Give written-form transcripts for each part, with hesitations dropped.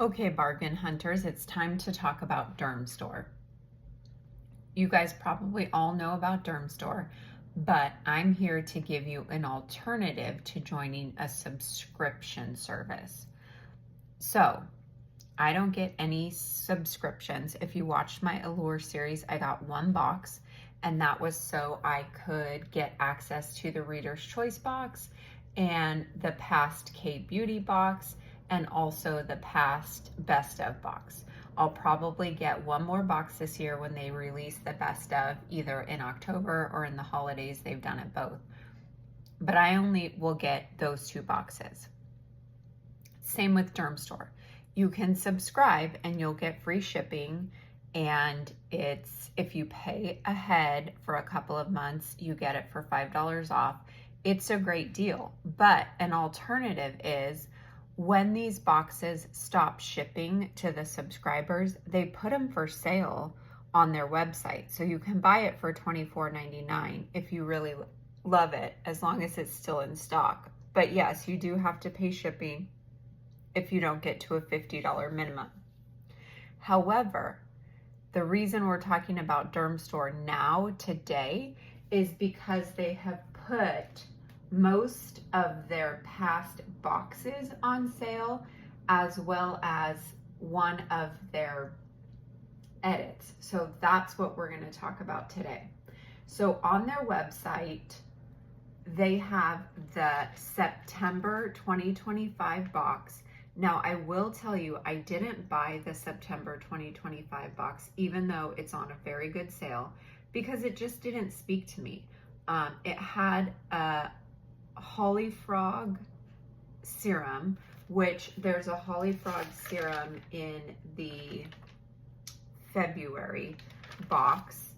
Okay, bargain hunters, it's time to talk about Dermstore. You guys probably all know about Dermstore, but I'm here to give you an alternative to joining a subscription service. So, I don't get any subscriptions. If you watched my Allure series, I got one box, and that was so I could get access to the Reader's Choice box and the past K Beauty box and also the past Best of box. I'll probably get one more box this year when they release the Best of, either in October or in the holidays. They've done it both. But I only will get those two boxes. Same with Dermstore. You can subscribe and you'll get free shipping, and it's, if you pay ahead for a couple of months, you get it for $5 off. It's a great deal. But an alternative is, when these boxes stop shipping to the subscribers, they put them for sale on their website. So you can buy it for $24.99 if you really love it, as long as it's still in stock. But yes, you do have to pay shipping if you don't get to a $50 minimum. However, the reason we're talking about Dermstore now today is because they have put most of their past boxes on sale, as well as one of their edits. So that's what we're going to talk about today. So on their website, they have the September 2025 box. Now, I will tell you, I didn't buy the September 2025 box, even though it's on a very good sale, because it just didn't speak to me. It had a Holly Frog serum, which there's a Holly Frog serum in the February box.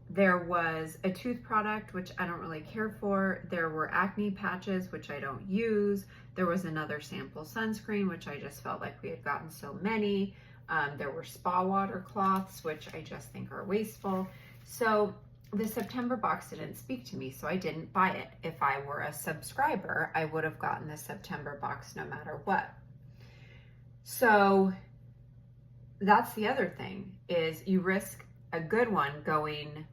There was a tooth product, which I don't really care for. There were acne patches, which I don't use. There was another sample sunscreen, which I just felt like we had gotten so many. There were spa water cloths, which I just think are wasteful. So the September box didn't speak to me, so I didn't buy it. If I were a subscriber, I would have gotten the September box no matter what. So that's the other thing, is you risk a good one going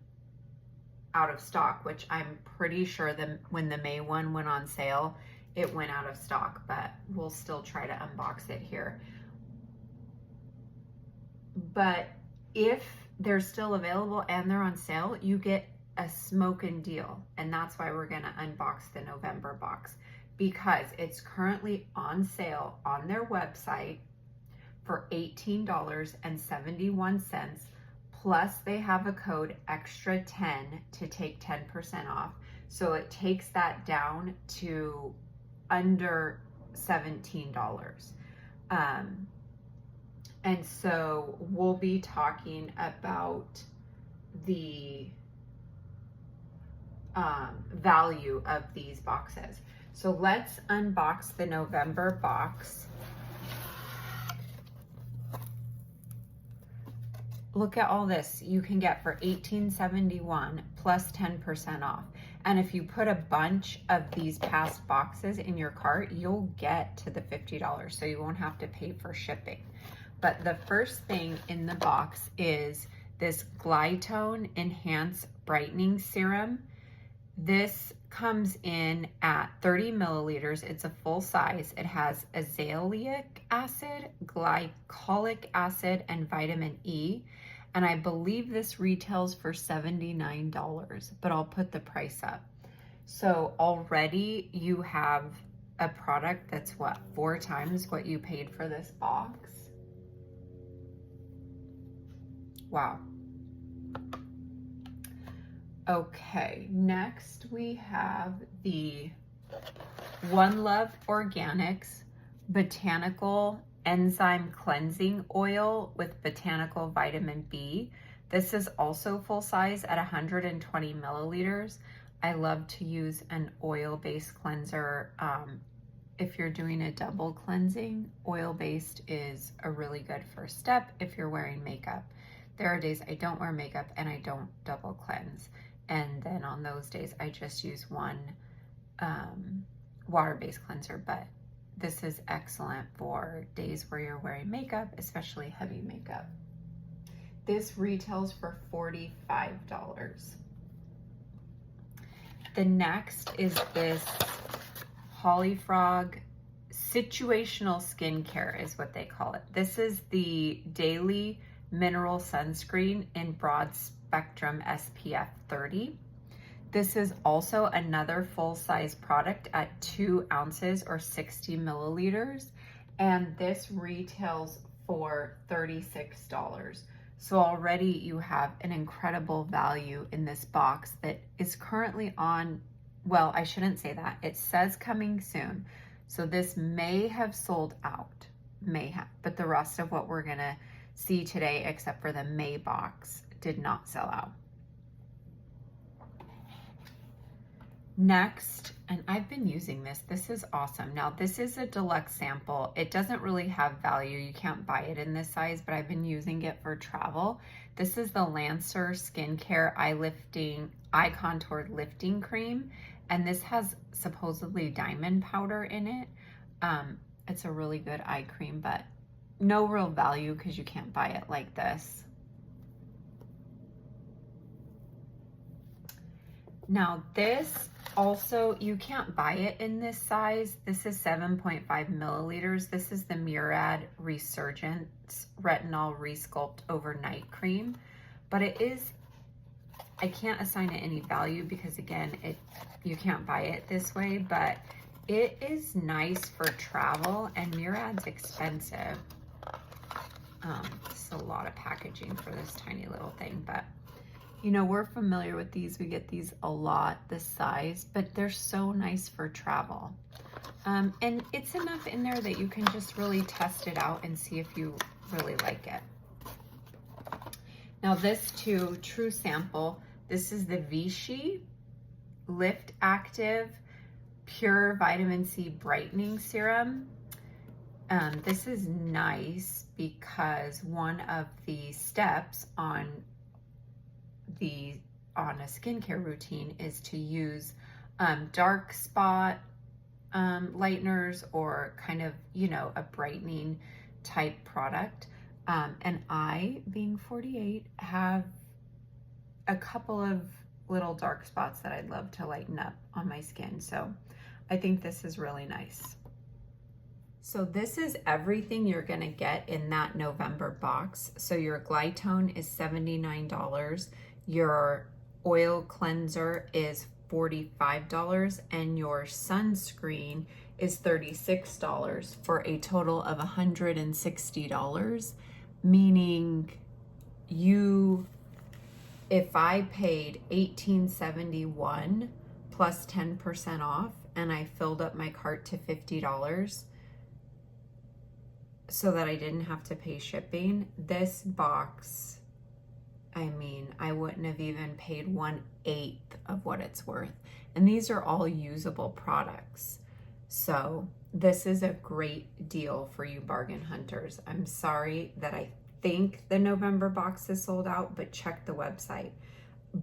out of stock, which I'm pretty sure that when the May one went on sale, it went out of stock, but we'll still try to unbox it here. But if they're still available and they're on sale, you get a smoking deal. And that's why we're gonna unbox the November box, because it's currently on sale on their website for $18.71. Plus they have a code extra 10 to take 10% off. So it takes that down to under $17. And so we'll be talking about the value of these boxes. So let's unbox the November box. Look at all this you can get for $18.71 plus 10% off. And if you put a bunch of these past boxes in your cart, you'll get to the $50, so you won't have to pay for shipping. But the first thing in the box is this Glytone Enhance Brightening Serum. This comes in at 30 milliliters. It's a full size. It has azelaic acid, glycolic acid, and vitamin E. And I believe this retails for $79, but I'll put the price up. So already you have a product that's what, 4 times what you paid for this box? Wow. Okay, next we have the One Love Organics Botanical Enzyme Cleansing Oil with Botanical Vitamin B. This is also full size at 120 milliliters. I love to use an oil-based cleanser. If you're doing a double cleansing, oil-based is a really good first step if you're wearing makeup. There are days I don't wear makeup and I don't double cleanse. And then on those days, I just use one water-based cleanser, but this is excellent for days where you're wearing makeup, especially heavy makeup. This retails for $45. The next is this Holly Frog situational skincare is what they call it. This is the daily mineral sunscreen in broad spectrum SPF 30. This is also another full-size product at 2 ounces or 60 milliliters, and this retails for $36. So already you have an incredible value in this box that is currently on, well, I shouldn't say that. It says coming soon. So this may have sold out, may have, but the rest of what we're gonna see today, except for the May box, did not sell out. Next, and I've been using this is awesome. Now this is a deluxe sample. It doesn't really have value. You can't buy it in this size, but I've been using it for travel. This is the Lancer Skincare Eye Contour Lifting Cream, and this has supposedly diamond powder in it. It's a really good eye cream, but no real value because you can't buy it like this. Now this also, you can't buy it in this size. This is 7.5 milliliters. This is the Murad Resurgence Retinol Resculpt Overnight Cream, but it is, I can't assign it any value because again, you can't buy it this way, but it is nice for travel, and Murad's expensive. It's a lot of packaging for this tiny little thing, but you know, we're familiar with these. We get these a lot, this size, but they're so nice for travel. And it's enough in there that you can just really test it out and see if you really like it. Now this too, true sample, this is the Vichy Lift Active Pure Vitamin C Brightening Serum. This is nice because one of the steps on a skincare routine is to use dark spot lighteners or kind of, you know, a brightening type product. And I, being 48, have a couple of little dark spots that I'd love to lighten up on my skin. So I think this is really nice. So this is everything you're gonna get in that November box. So your Glytone is $79. Your oil cleanser is $45, and your sunscreen is $36 for a total of $160, meaning if I paid $18.71 plus 10% off and I filled up my cart to $50 so that I didn't have to pay shipping, this box, I mean, I wouldn't have even paid 1/8 of what it's worth. And these are all usable products. So this is a great deal for you bargain hunters. I'm sorry that I think the November box is sold out, but check the website.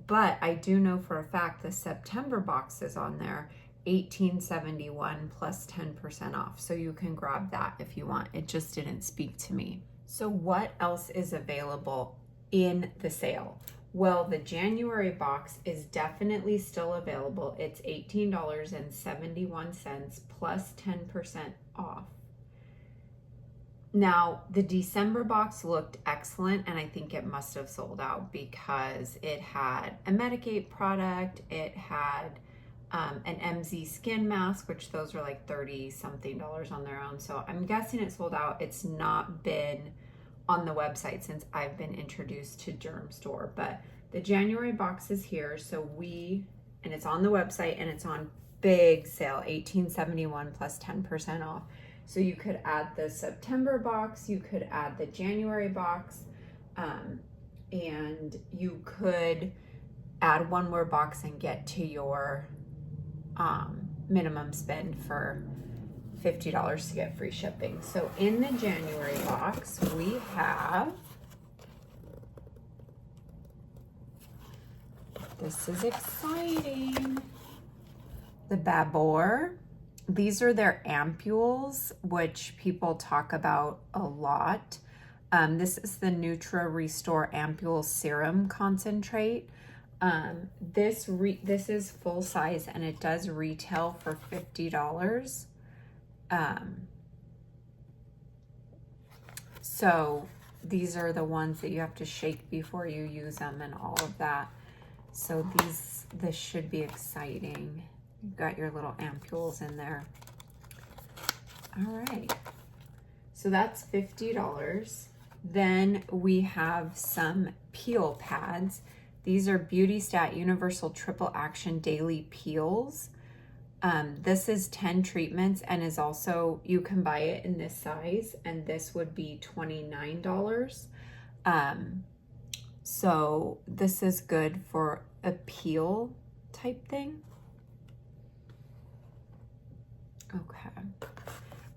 But I do know for a fact the September box is on there, $18.71 plus 10% off. So you can grab that if you want. It just didn't speak to me. So what else is available in the sale? Well, the January box is definitely still available. It's $18.71 plus 10% off. Now, the December box looked excellent, and I think it must have sold out because it had a Medigate product, it had an MZ skin mask, which those are like $30-something on their own. So I'm guessing it sold out. It's not been on the website since I've been introduced to Dermstore, but the January box is here. So and it's on the website and it's on big sale, $18.71 plus 10% off. So you could add the September box, you could add the January box, and you could add one more box and get to your minimum spend for $50 to get free shipping. So in the January box, we have, this is exciting, the Babor These are their ampules, which people talk about a lot. This is the Nutra Restore Ampule Serum Concentrate. This is full size and it does retail for $50. So these are the ones that you have to shake before you use them and all of that. So this should be exciting. You've got your little ampules in there. All right. So that's $50. Then we have some peel pads. These are Beauty Stat Universal Triple Action Daily Peels. This is 10 treatments and is also, you can buy it in this size, and this would be $29. So this is good for a peel type thing. Okay.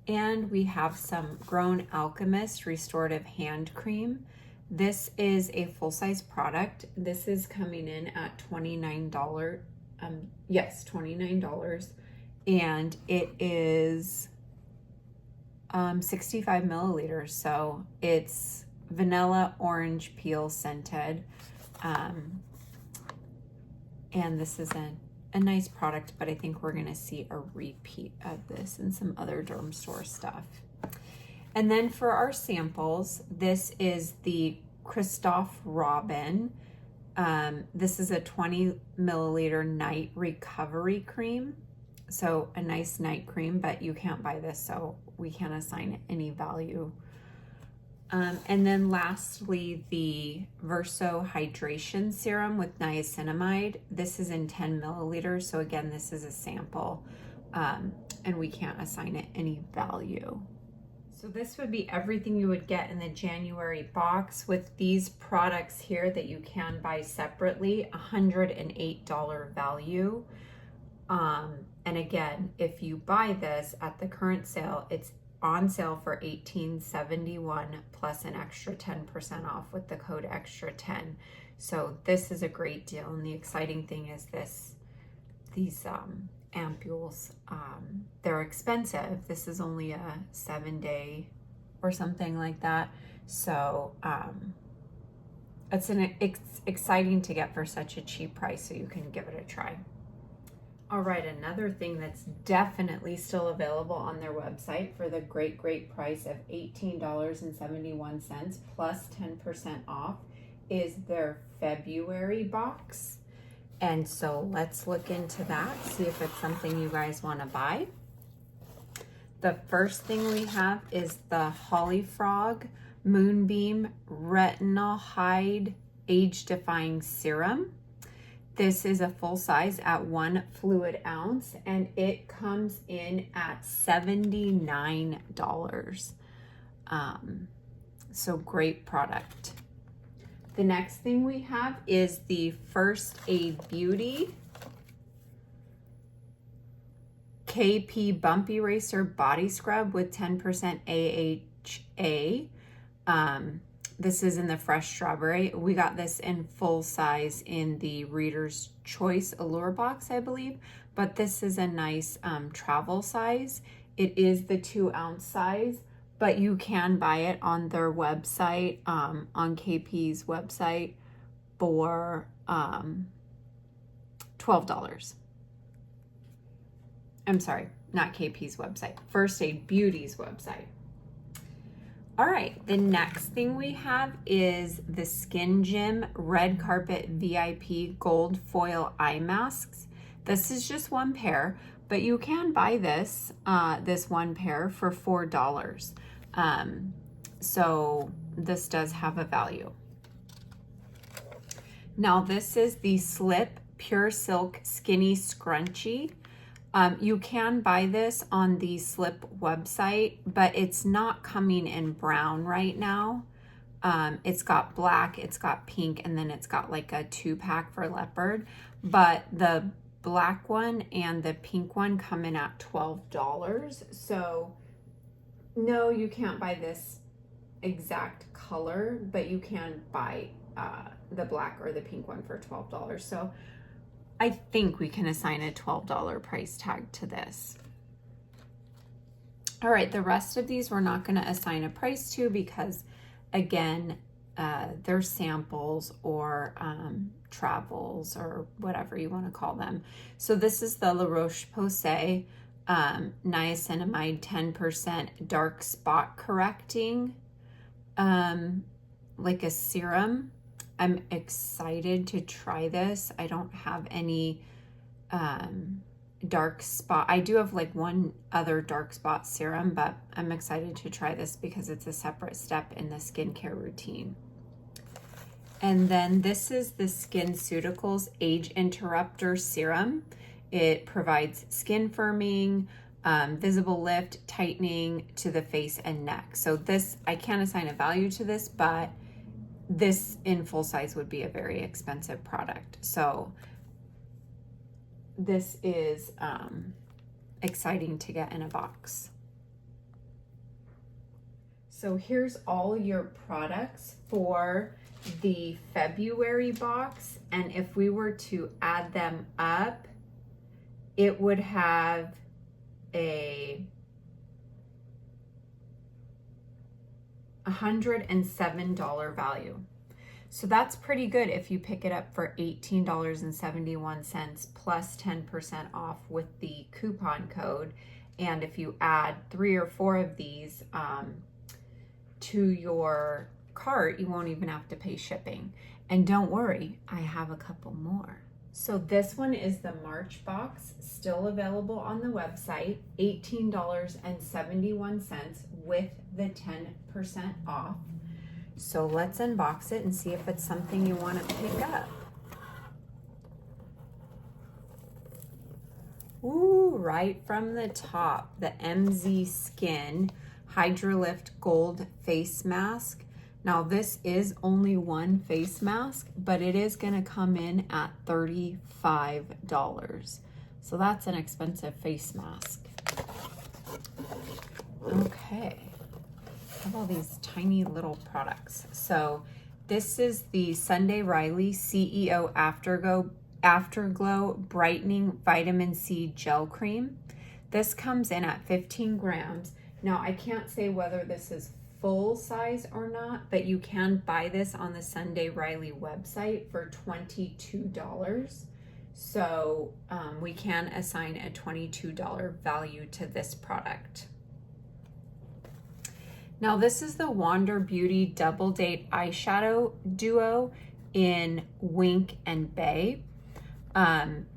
And we have some Grown Alchemist Restorative Hand Cream. This is a full-size product. This is coming in at $29. Yes, $29. And it is 65 milliliters. So it's vanilla orange peel scented. And this is a nice product, but I think we're gonna see a repeat of this and some other Dermstore stuff. And then for our samples, this is the Christophe Robin. This is a 20 milliliter night recovery cream. So a nice night cream, but you can't buy this, so we can't assign it any value. And then lastly, the Verso Hydration Serum with niacinamide. This is in 10 milliliters. So again, this is a sample, and we can't assign it any value. So this would be everything you would get in the January box with these products here that you can buy separately, $108 value. And again, if you buy this at the current sale, it's on sale for $18.71 plus an extra 10% off with the code extra10. So this is a great deal, and the exciting thing is these ampules, they're expensive. This is only a 7-day or something like that. So it's exciting to get for such a cheap price, so you can give it a try. All right, another thing that's definitely still available on their website for the great price of $18.71 plus 10% off is their February box. And so let's look into that, see if it's something you guys want to buy. The first thing we have is the Holly Frog Moonbeam Retinol Hide Age Defying Serum. This is a full size at 1 fluid ounce, and it comes in at $79. So great product. The next thing we have is the First Aid Beauty KP Bump Eraser Body Scrub with 10% AHA. This is in the fresh strawberry. We got this in full size in the Reader's Choice Allure box, I believe, but this is a nice travel size. It is the 2-ounce size, but you can buy it on their website, on KP's website for $12. I'm sorry, not KP's website, First Aid Beauty's website. All right, the next thing we have is the Skin Gym Red Carpet VIP Gold Foil Eye Masks. This is just one pair, but you can buy this one pair for $4. So this does have a value. Now this is the Slip Pure Silk Skinny Scrunchie. You can buy this on the Slip website, but it's not coming in brown right now. It's got black, it's got pink, and then it's got like a 2-pack for leopard. But the black one and the pink one come in at $12. So no, you can't buy this exact color, but you can buy the black or the pink one for $12. So I think we can assign a $12 price tag to this. All right, the rest of these we're not going to assign a price to because, again, they're samples or travels or whatever you want to call them. So this is the La Roche-Posay niacinamide 10% dark spot correcting, like a serum. I'm excited to try this. I don't have any dark spot. I do have like one other dark spot serum, but I'm excited to try this because it's a separate step in the skincare routine. And then this is the SkinCeuticals Age Interrupter Serum. It provides skin firming, visible lift, tightening to the face and neck. So this, I can't assign a value to this, but this in full size would be a very expensive product. So this is exciting to get in a box. So here's all your products for the February box, and if we were to add them up, it would have a $107 value. So that's pretty good if you pick it up for $18.71 plus 10% off with the coupon code. And if you add 3 or 4 of these to your cart, you won't even have to pay shipping. And don't worry, I have a couple more. So this one is the March box, still available on the website, $18.71 with the 10% off. So let's unbox it and see if it's something you want to pick up. Ooh, right from the top, the MZ Skin Hydrolift Gold Face Mask. Now this is only one face mask, but it is going to come in at $35. So that's an expensive face mask. Okay. I have all these tiny little products. So this is the Sunday Riley CEO Afterglow Brightening Vitamin C Gel Cream. This comes in at 15 grams. Now I can't say whether this is full size or not, but you can buy this on the Sunday Riley website for $22. So we can assign a $22 value to this product. Now this is the Wander Beauty Double Date Eyeshadow Duo in Wink and Bay.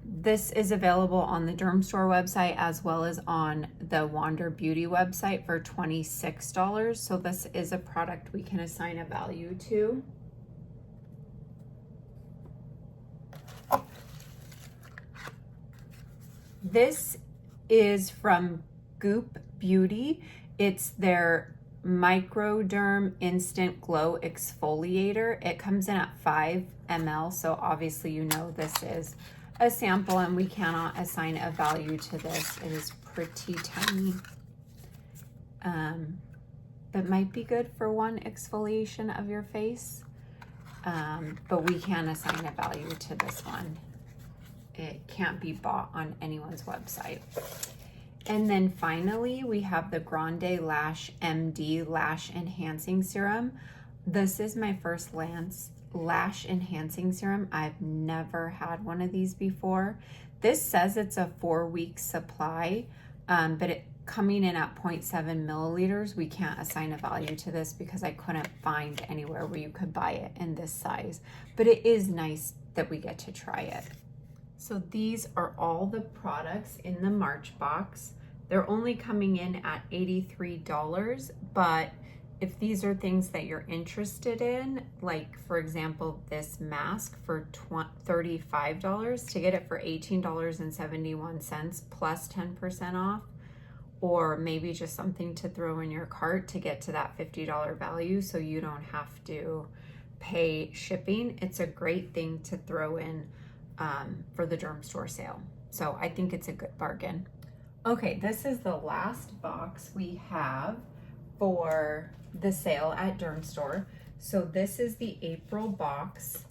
This is available on the Dermstore website as well as on the Wander Beauty website for $26. So this is a product we can assign a value to. This is from Goop Beauty. It's their Microderm Instant Glow Exfoliator. It comes in at 5 ml, so obviously you know this is a sample and we cannot assign a value to this. It is pretty tiny. It might be good for one exfoliation of your face, but we can assign a value to this one. It can't be bought on anyone's website. And then finally, we have the Grande Lash MD Lash Enhancing Serum. This is my first lash enhancing serum. I've never had one of these before. This says it's a 4-week supply, but it coming in at 0.7 milliliters, we can't assign a value to this because I couldn't find anywhere where you could buy it in this size. But it is nice that we get to try it. So these are all the products in the March box. They're only coming in at $83, but if these are things that you're interested in, like for example, this mask for $35, to get it for $18.71 plus 10% off, or maybe just something to throw in your cart to get to that $50 value so you don't have to pay shipping, it's a great thing to throw in for the Dermstore sale. So I think it's a good bargain. Okay, this is the last box we have for the sale at Dermstore. So this is the April box.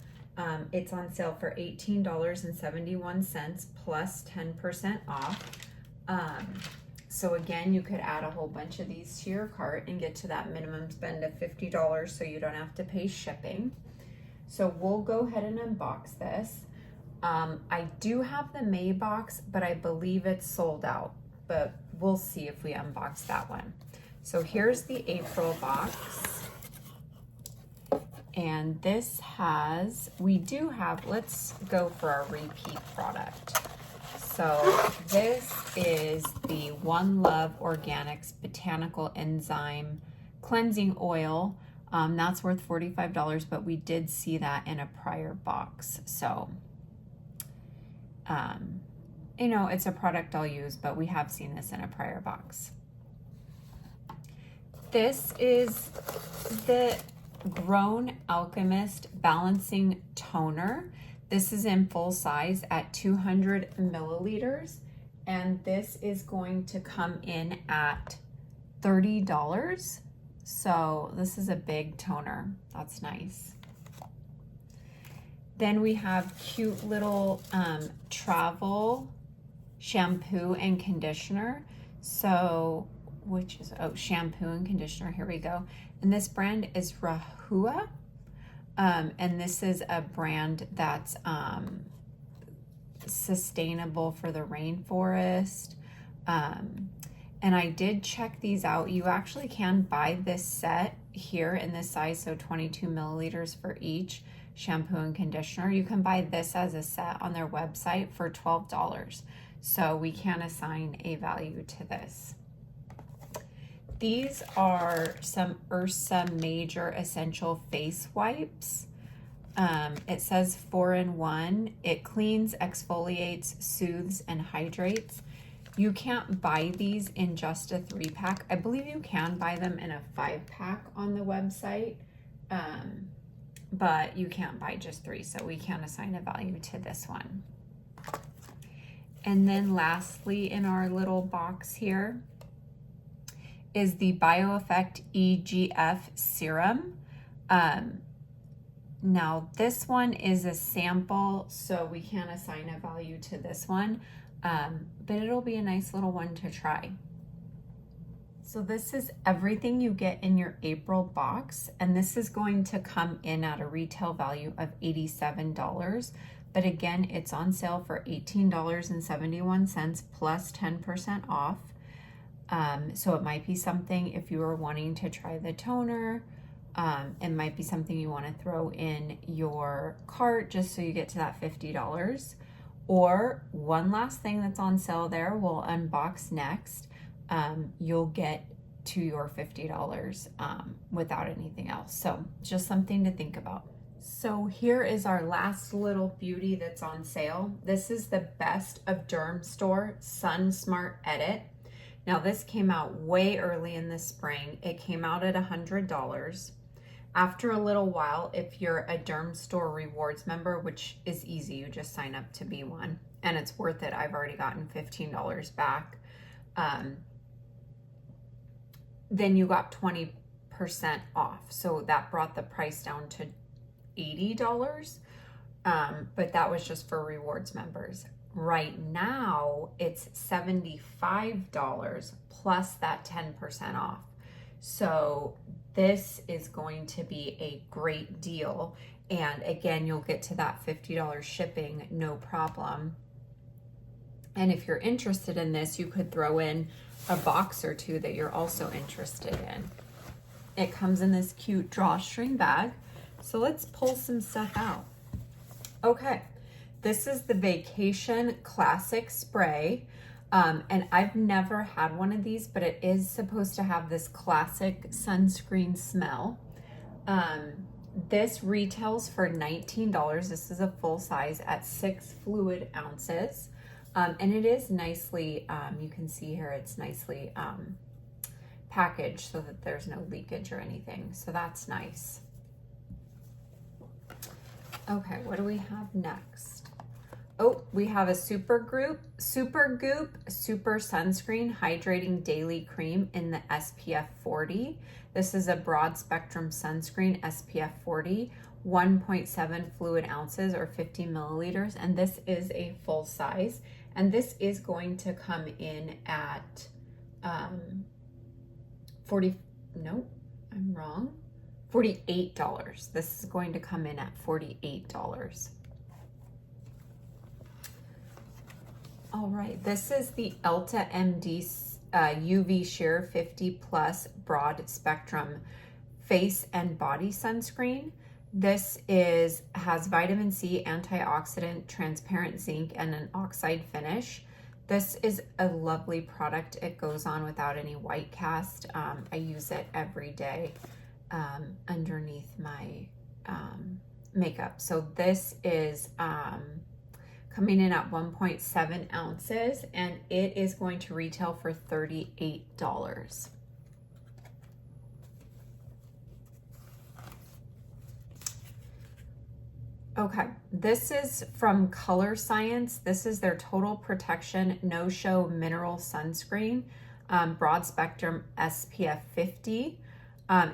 It's on sale for $18.71 plus 10% off. So again, you could add a whole bunch of these to your cart and get to that minimum spend of $50 so you don't have to pay shipping. So we'll go ahead and unbox this. I do have the May box, but I believe it's sold out, but we'll see if we unbox that one. So here's the April box. And this has, let's go for our repeat product. So this is the One Love Organics Botanical Enzyme Cleansing Oil. That's worth $45, but we did see that in a prior box. So, you know, it's a product I'll use, but we have seen this in a prior box. This is the Grown Alchemist Balancing Toner. This is in full size at 200 milliliters, and this is going to come in at $30. So this is a big toner. That's nice. Then we have cute little travel shampoo and conditioner. So, shampoo and conditioner, here we go. And this brand is Rahua. And this is a brand that's sustainable for the rainforest. And I did check these out. You actually can buy this set here in this size, so 22 milliliters for each shampoo and conditioner. You can buy this as a set on their website for $12. So we can assign a value to this. These are some Ursa Major Essential Face Wipes. It says 4-in-1. It cleans, exfoliates, soothes, and hydrates. You can't buy these in just a 3-pack. I believe you can buy them in a 5-pack on the website, but you can't buy just 3, so we can assign a value to this one. And then lastly, in our little box here, is the BioEffect EGF serum. Now this one is a sample, so we can't assign a value to this one, but it'll be a nice little one to try. So this is everything you get in your April box, and this is going to come in at a retail value of $87. But again, it's on sale for $18.71 plus 10% off. So it might be something, if you are wanting to try the toner, it might be something you want to throw in your cart just so you get to that $50. Or one last thing that's on sale there, we'll unbox next. You'll get to your $50 without anything else. So just something to think about. So here is our last little beauty that's on sale. This is the Best of Dermstore Sun Smart Edit. Now this came out way early in the spring. It came out at $100. After a little while, if you're a Dermstore Rewards member, which is easy, you just sign up to be one, and it's worth it. I've already gotten $15 back. Then you got 20% off. So that brought the price down to $80. But that was just for rewards members. Right now, it's $75 plus that 10% off. So this is going to be a great deal. And again, you'll get to that $50 shipping, no problem. And if you're interested in this, you could throw in a box or two that you're also interested in. It comes in this cute drawstring bag. So let's pull some stuff out. Okay, this is the Vacation Classic Spray. And I've never had one of these, but it is supposed to have this classic sunscreen smell. This retails for $19. This is a full size at 6 fluid ounces. And it is nicely, you can see here, it's nicely packaged so that there's no leakage or anything. So that's nice. Okay, what do we have next? Oh, we have a Super Goop Super Sunscreen Hydrating Daily Cream in the SPF 40. This is a broad spectrum sunscreen, SPF 40, 1.7 fluid ounces or 50 milliliters. And this is a full size. And this is going to come in at nope, I'm wrong. $48. This is going to come in at $48. All right, this is the Elta MD UV Sheer 50 Plus Broad Spectrum Face and Body Sunscreen. This has vitamin C, antioxidant, transparent zinc, and an oxide finish. This is a lovely product. It goes on without any white cast. I use it every day underneath my makeup. So this is coming in at 1.7 ounces, and it is going to retail for $38. Okay, this is from Color Science. This is their Total Protection No Show Mineral Sunscreen, broad spectrum SPF 50.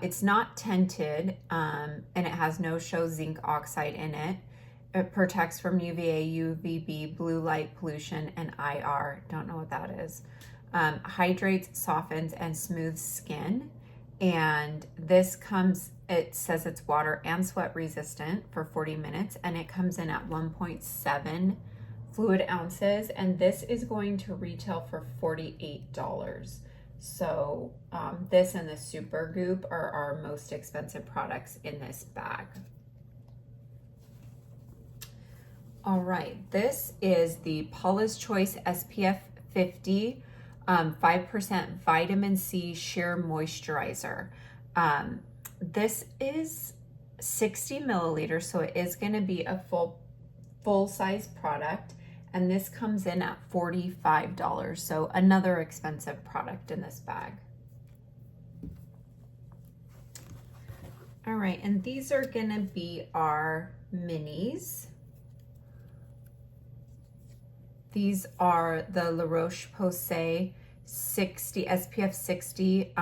It's not tinted, and it has no show zinc oxide in it. It protects from UVA, UVB, blue light pollution, and IR. Don't know what that is. Hydrates, softens, and smooths skin. And this it says it's water and sweat resistant for 40 minutes, and it comes in at 1.7 fluid ounces, and this is going to retail for $48. So this and the Super Goop are our most expensive products in this bag. All right, this is the Paula's Choice SPF 50 5% vitamin C sheer moisturizer. This is 60 milliliters, so it is going to be a full size product, and this comes in at $45. So another expensive product in this bag. All right, and these are going to be our minis. These are the La Roche-Posay 60 SPF 60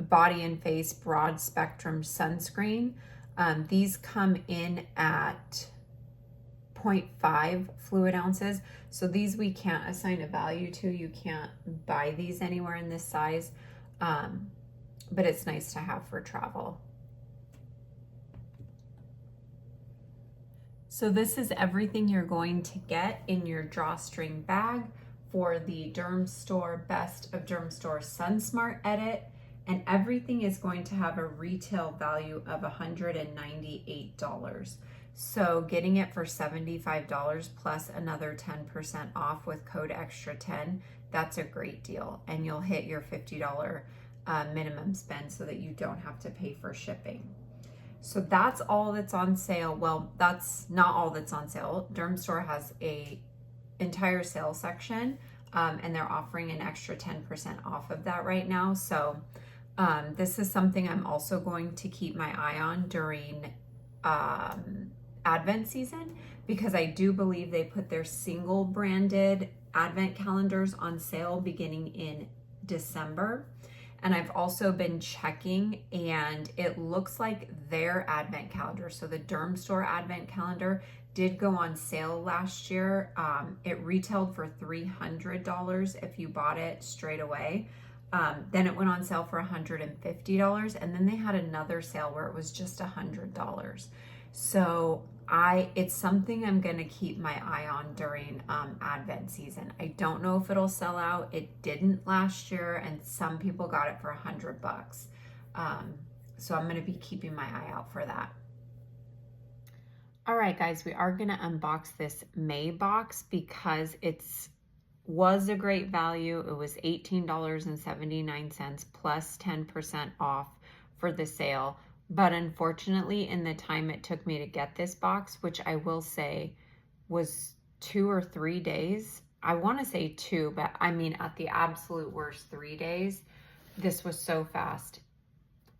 body and face broad spectrum sunscreen. These come in at 0.5 fluid ounces. So these we can't assign a value to. You can't buy these anywhere in this size, but it's nice to have for travel. So this is everything you're going to get in your drawstring bag for the Dermstore Best of Dermstore SunSmart Edit, and everything is going to have a retail value of $198. So getting it for $75 plus another 10% off with code extra10, that's a great deal, and you'll hit your $50 minimum spend so that you don't have to pay for shipping. So that's all that's on sale. Well, that's not all that's on sale. Dermstore has a entire sale section, and they're offering an extra 10% off of that right now. So this is something I'm also going to keep my eye on during Advent season, because I do believe they put their single branded Advent calendars on sale beginning in December. And I've also been checking, and it looks like their Advent calendar, so the Dermstore Advent calendar, did go on sale last year. It retailed for $300 if you bought it straight away. Then it went on sale for $150, and then they had another sale where it was just $100. So it's something I'm gonna keep my eye on during Advent season. I don't know if it'll sell out. It didn't last year, and some people got it for $100. So I'm gonna be keeping my eye out for that. All right, guys, we are gonna unbox this May box because was a great value. It was $18.79 plus 10% off for the sale. But unfortunately, in the time it took me to get this box, which I will say was 2 or 3 days, I want to say 2, but I mean at the absolute worst 3 days, this was so fast.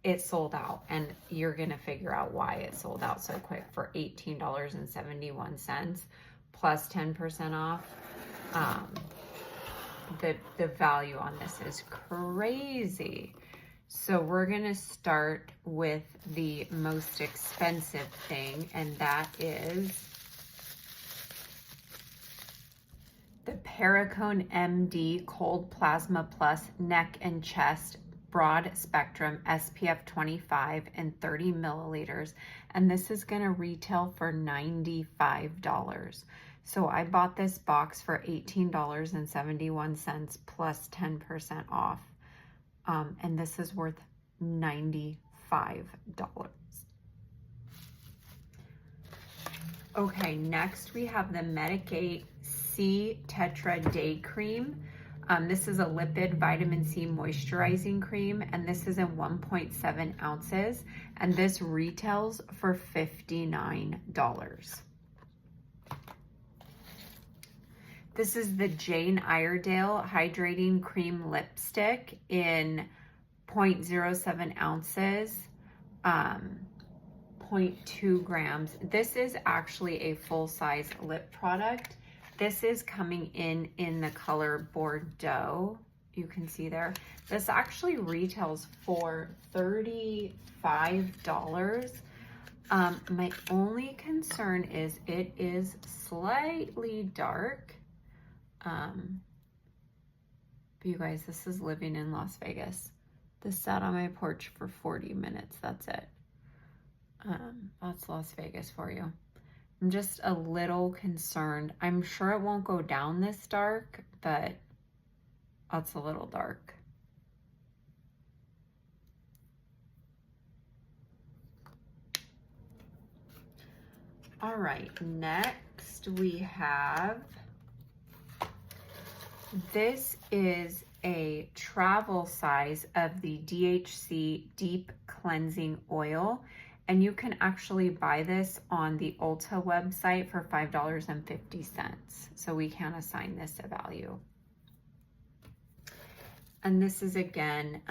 It sold out, and you're going to figure out why it sold out so quick for $18.71 plus 10% off. The value on this is crazy. So we're gonna start with the most expensive thing, and that is the Paracone MD Cold Plasma Plus Neck and Chest Broad Spectrum SPF 25 and 30 milliliters. And this is going to retail for $95. So I bought this box for $18.71 plus 10% off. And this is worth $95. Okay, next we have the Medigate C Tetra Day Cream. This is a lipid vitamin C moisturizing cream, and this is in 1.7 ounces, and this retails for $59. This is the Jane Iredale Hydrating Cream Lipstick in 0.07 ounces, 0.2 grams. This is actually a full-size lip product. This is coming in the color Bordeaux. You can see there. This actually retails for $35. My only concern is it is slightly dark. But you guys, this is living in Las Vegas. This sat on my porch for 40 minutes. That's it. That's Las Vegas for you. I'm just a little concerned. I'm sure it won't go down this dark, but that's a little dark. All right, next we have, this is a travel size of the DHC Deep Cleansing Oil. And you can actually buy this on the Ulta website for $5.50. So we can assign this a value. And this is, again,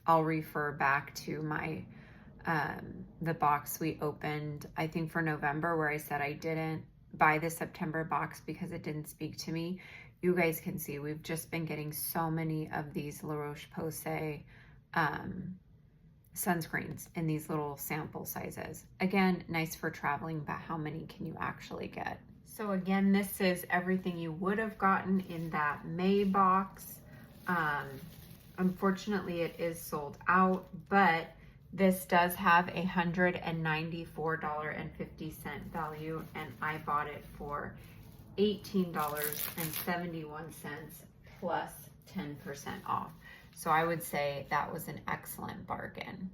I'll refer back to my, the box we opened, I think for November, where I said I didn't buy the September box because it didn't speak to me. You guys can see we've just been getting so many of these La Roche-Posay, sunscreens in these little sample sizes. Again, nice for traveling, but how many can you actually get? So again, this is everything you would have gotten in that May box. Unfortunately, it is sold out, but this does have a $194.50 value, and I bought it for $18.71 plus 10% off. So I would say that was an excellent bargain.